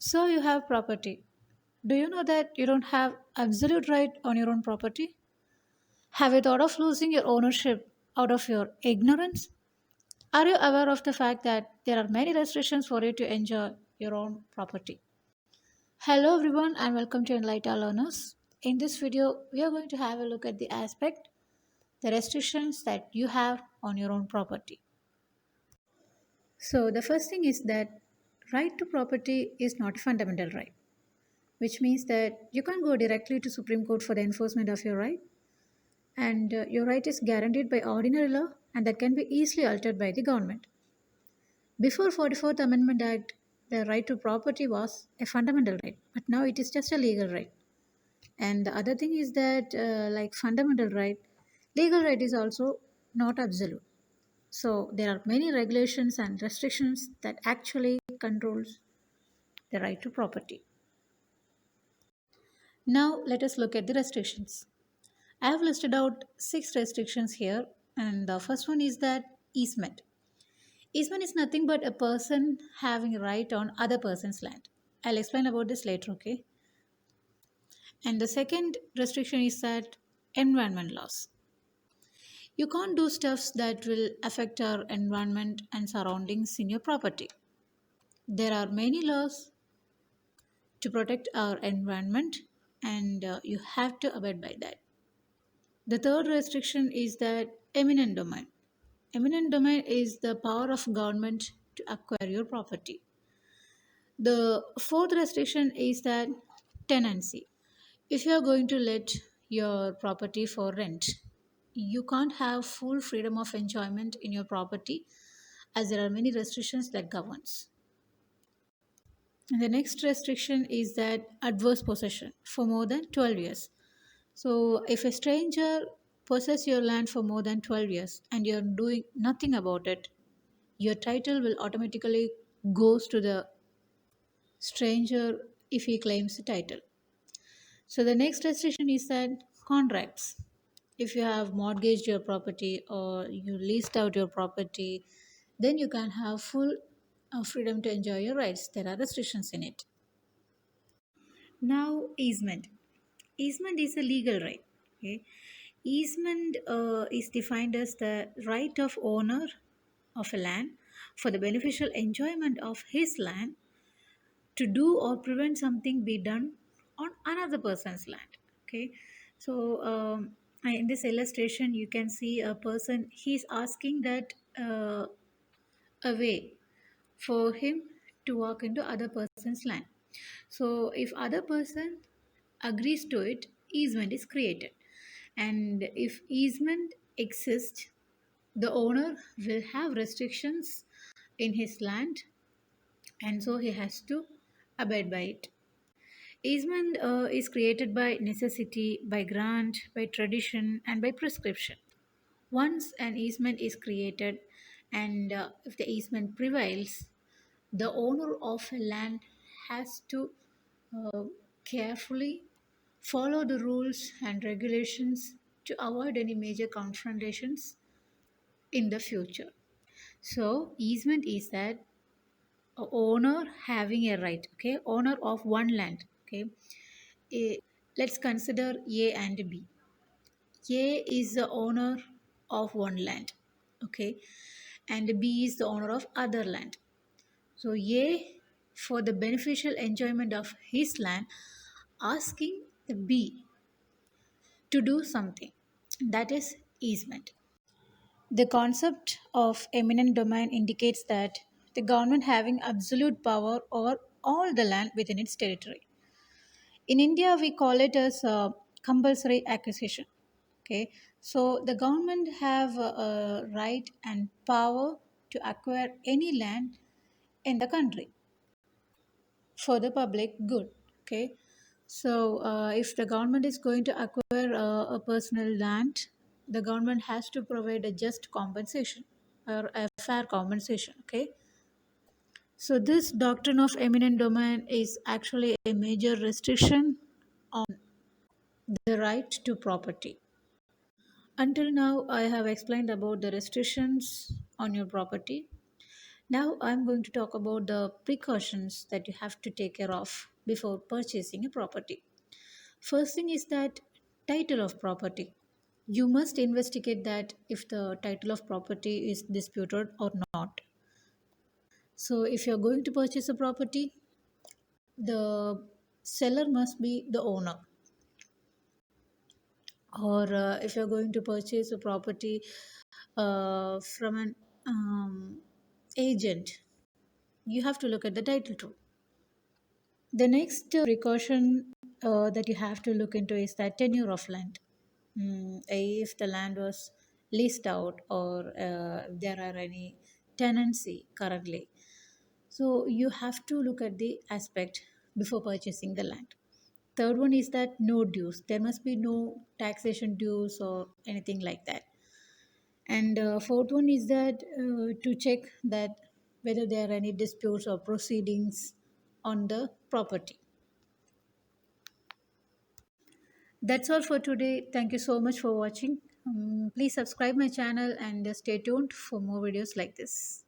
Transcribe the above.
So you have property. Do you know that you don't have absolute right on your own property? Have you thought of losing your ownership out of your ignorance? Are you aware of the fact that there are many restrictions for you to enjoy your own property? Hello everyone and welcome to Enlighten Learners. In this video, we are going to have a look at the aspect, the restrictions that you have on your own property. So the first thing is that right to property is not a fundamental right, which means that you can't go directly to Supreme Court for the enforcement of your right, and your right is guaranteed by ordinary law and that can be easily altered by the government. Before 44th Amendment Act, the right to property was a fundamental right, but now it is just a legal right. And the other thing is that like fundamental right, legal right is also not absolute. So there are many regulations and restrictions that actually controls the right to property. Now let us look at the restrictions. I have listed out six restrictions here, and the first one is that easement. Easement is nothing but a person having a right on other person's land. I'll explain about this later, okay? And the second restriction is that environment laws. You can't do stuffs that will affect our environment and surroundings in your property. There are many laws to protect our environment, and you have to abide by that. The third restriction is that eminent domain. Eminent domain is the power of government to acquire your property. The fourth restriction is that tenancy. If you are going to let your property for rent, you can't have full freedom of enjoyment in your property as there are many restrictions that governs. And the next restriction is that adverse possession for more than 12 years. So if a stranger possesses your land for more than 12 years and you're doing nothing about it, your title will automatically goes to the stranger if he claims the title. So the next restriction is that contracts. If you have mortgaged your property or you leased out your property, then you can have full freedom to enjoy your rights. There are restrictions in it. Now, easement. Easement is a legal right. Okay, easement is defined as the right of owner of a land for the beneficial enjoyment of his land to do or prevent something be done on another person's land. Okay, so in this illustration you can see a person, he's asking that a way for him to walk into other person's land. So if other person agrees to it, easement is created, and if easement exists, the owner will have restrictions in his land, and so he has to abide by it. Easement is created by necessity, by grant, by tradition, and by prescription. Once an easement is created, and if the easement prevails, the owner of a land has to uh, carefully follow the rules and regulations to avoid any major confrontations in the future. So, easement is that a owner having a right, okay, owner of one land, okay. Let's consider A and B. A is the owner of one land, okay, and B is the owner of other land. So A, for the beneficial enjoyment of his land, asking the B to do something. That is easement. The concept of eminent domain indicates that the government having absolute power over all the land within its territory. In India, we call it as compulsory acquisition. Okay, so the government have a right and power to acquire any land in the country for the public good. Okay, so if the government is going to acquire a personal land, the government has to provide a just compensation or a fair compensation. Okay, so this doctrine of eminent domain is actually a major restriction on the right to property. Until now, I have explained about the restrictions on your property. Now I'm going to talk about the precautions that you have to take care of before purchasing a property. First thing is that title of property. You must investigate that if the title of property is disputed or not. So if you're going to purchase a property, the seller must be the owner. Or if you're going to purchase a property from an agent, you have to look at the title too. The next precaution that you have to look into is that tenure of land. If the land was leased out, or there are any tenancy currently, so you have to look at the aspect before purchasing the land. Third one is that no dues. There must be no taxation dues or anything like that. And fourth one is that to check that whether there are any disputes or proceedings on the property. That's all for today. Thank you so much for watching. Please subscribe my channel and stay tuned for more videos like this.